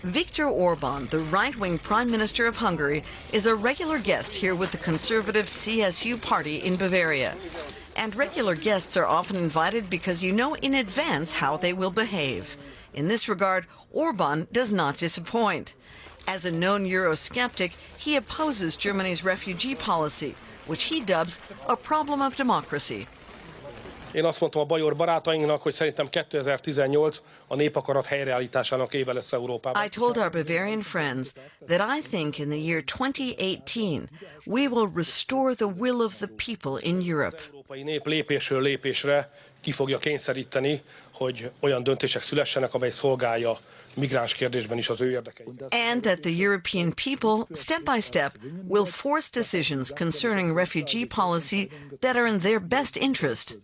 Viktor Orban, the right-wing Prime Minister of Hungary, is a regular guest here with the conservative CSU party in Bavaria. And regular guests are often invited because you know in advance how they will behave. In this regard, Orban does not disappoint. As a known Eurosceptic, he opposes Germany's refugee policy, which he dubs a problem of democracy. Én azt mondtam a bajor barátainknak, hogy szerintem 2018 a népakarat helyreállításának éve lesz Európában. I told our Bavarian friends that I think in the year 2018 we will restore the will of the people in Europe. Az európai nép lépésről lépésre ki fogja kényszeríteni, hogy olyan döntések szülessenek, amely szolgálja migráns kérdésben is az ő érdekeit. And that the European people, step by step, will force decisions concerning refugee policy that are in their best interest.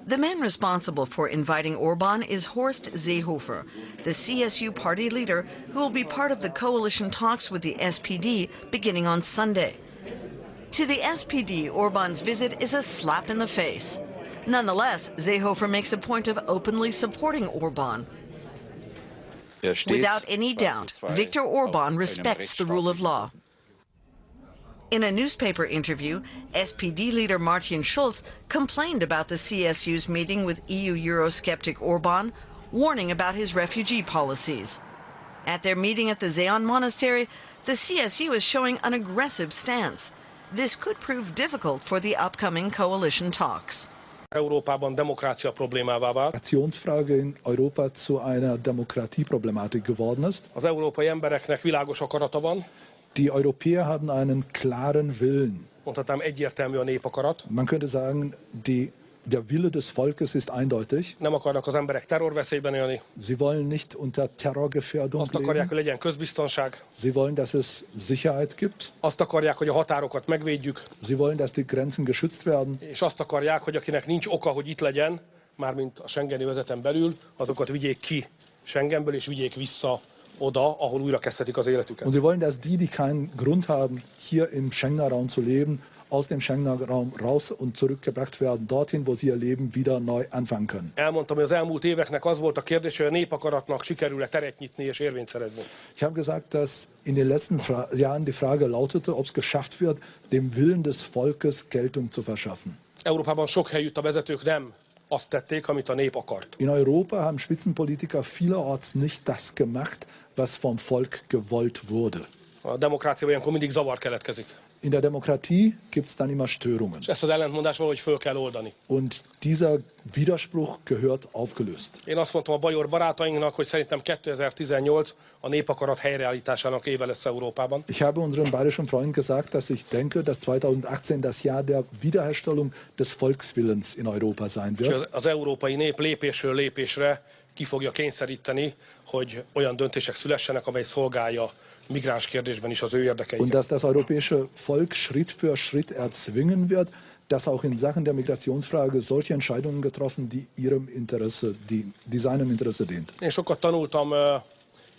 The man responsible for inviting Orban is Horst Seehofer, the CSU party leader who will be part of the coalition talks with the SPD beginning on Sunday. To the SPD, Orban's visit is a slap in the face. Nonetheless, Seehofer makes a point of openly supporting Orban. Without any doubt, Viktor Orban respects the rule of law. In a newspaper interview, SPD leader Martin Schulz complained about the CSU's meeting with EU Eurosceptic Orban, warning about his refugee policies. At their meeting at the Zeon Monastery, the CSU is showing an aggressive stance. This could prove difficult for the upcoming coalition talks. Európában demokrácia problémává vált. Migrationsfrage in Europa zu einer Demokratieproblematik geworden ist. Az európai embereknek világos akarata van. Die Europäer haben einen klaren Willen. Mondhatnám, egyértelmű a népakarat. Man könnte sagen, der Wille des Volkes ist eindeutig. Nem akarnak az emberek terrorveszélyben élni. Sie wollen nicht unter Terrorgefährdung Azt akarják, hogy leben. legyen közbiztonság. Sie wollen, dass es Sicherheit gibt. Azt akarják, hogy a határokat megvédjük. Sie wollen, dass die Grenzen geschützt werden. És azt akarják, hogy akinek nincs oka, hogy itt legyen, mármint a schengeni övezeten belül, azokat vigyék ki Schengenből és vigyék vissza oda, ahol újra kezdhetik az életüket. Und sie wollen, dass die keinen Grund haben, hier im Schengen-Raum zu leben, aus dem Schengen-Raum raus und zurückgebracht werden, dorthin, wo sie ihr Leben wieder neu anfangen können. Elmondtam, hogy az elmúlt éveknek az volt a kérdés, hogy a népakaratnak sikerül-e teret nyitni és érvényt szerezni. Ich habe gesagt, dass in den letzten Jahren die Frage lautete, ob es geschafft wird, dem Willen des Volkes Geltung zu verschaffen. Európában sok helyütt a vezetők nem azt tették, amit a nép akart. In Europa haben Spitzenpolitiker vielerorts nicht das gemacht, was vom Volk gewollt wurde. A demokráciában ilyenkor mindig zavar keletkezik. In der Demokratie gibt es dann immer Störungen. És ezt az ellentmondást valahogy föl kell oldani. Und dieser Widerspruch gehört aufgelöst. Én azt mondtam a bajor barátainknak, hogy szerintem 2018 a népakarat helyreállításának éve lesz Európában. Ich habe unseren bayerischen Freunden gesagt, dass ich denke, dass 2018 das Jahr der Wiederherstellung des Volkswillens in Europa sein És wird. az európai nép lépésről lépésre ki fogja kényszeríteni, hogy olyan döntések szülessenek, amely szolgálja migráns kérdésben is az ő Und érdekeiket. dass das europäische Volk Schritt für Schritt erzwingen wird, dass auch in Sachen der Migrationsfrage solche Entscheidungen getroffen, die seinem Interesse dient. Én sokat tanultam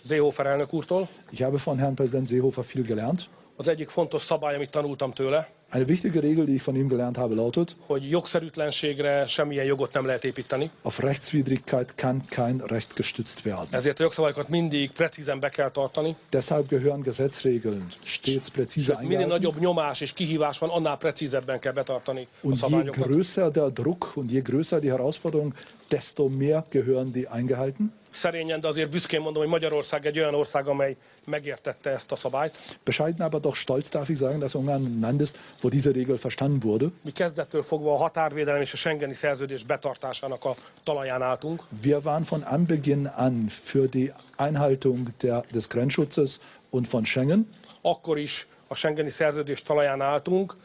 Seehofer elnök úrtól. Ich habe von Herrn Präsident Seehofer viel gelernt. Az egyik fontos szabály, amit tanultam tőle, Eine wichtige Regel, die ich von ihm gelernt habe, lautet: hogy jogszerűtlenségre semmilyen jogot nem lehet építeni. Auf Rechtswidrigkeit kann kein Recht gestützt werden. Ezért a jogszabályokat mindig precízen be kell tartani. Deshalb gehören Gesetzregeln stets präzise Minél eingehalten. nagyobb nyomás és kihívás van, annál precízebben kell betartani a Und je szabályokat. größer der Druck und je größer die Herausforderung, desto mehr gehören die eingehalten. Szerényen, de azért büszkén mondom, hogy Magyarország egy olyan ország, amely megértette ezt a szabályt. Bescheiden, aber doch stolz darf ich sagen, dass Ungarn ein Land ist, wo diese Regel verstanden wurde. Mi kezdettől fogva a határvédelem és a schengeni szerződés betartásának a talaján álltunk. Wir waren von Anbeginn an für die Einhaltung des Grenzschutzes und von Schengen. Akkor is a schengeni szerződés talaján álltunk.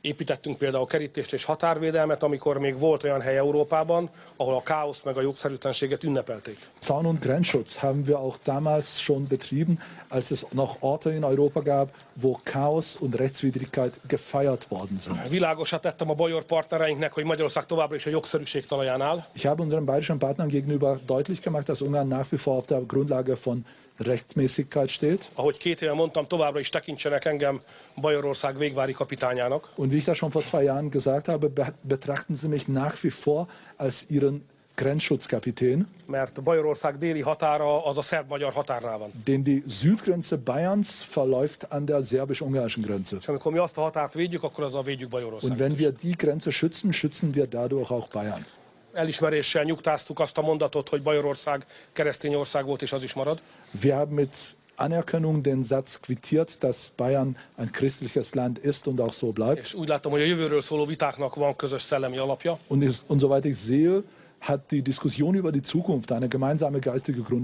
Építettünk például kerítést és határvédelmet, amikor még volt olyan hely Európában, ahol a káoszt meg a jogszerűtlenséget ünnepelték. Zaun- und Grenzschutz haben wir auch damals schon betrieben, als es noch Orte in Europa gab, wo Chaos und Rechtswidrigkeit gefeiert worden sind. Világosat tettem a bajor partnereinknek, hogy Magyarország továbbra is a jogszerűség talaján áll. Ich habe unseren bayerischen Partnern gegenüber deutlich gemacht, dass Ungarn nach wie vor auf der Grundlage von Rechtmäßigkeit steht. Ahogy 2 éve mondtam, továbbra is tekintsenek engem Bajorország végvári kapitányának. Und wie ich das schon vor 2 Jahren gesagt habe, betrachten Sie mich nach wie vor als Ihren Grenzschutzkapitän, mert Bajorország déli határa az a szerb-magyar határnál van. denn die Südgrenze Bayerns verläuft an der szerbisch-ungarischen Grenze. És amikor mi azt a határt védjük, akkor azzal védjük Und Bajorországot wenn is. wir die Grenze schützen, schützen wir dadurch auch Bayern. Elismeréssel nyugtáztuk azt a mondatot, hogy Bajorország keresztény ország volt, és az is marad. Wir haben mit Anerkennung den Satz quittiert, dass Bayern ein christliches Land ist und auch so bleibt. És úgy látom, hogy a jövőről szóló vitáknak van közös szellemi alapja. Und soweit ich sehe, hat die Diskussion über die Zukunft eine gemeinsame geistige Grundlage.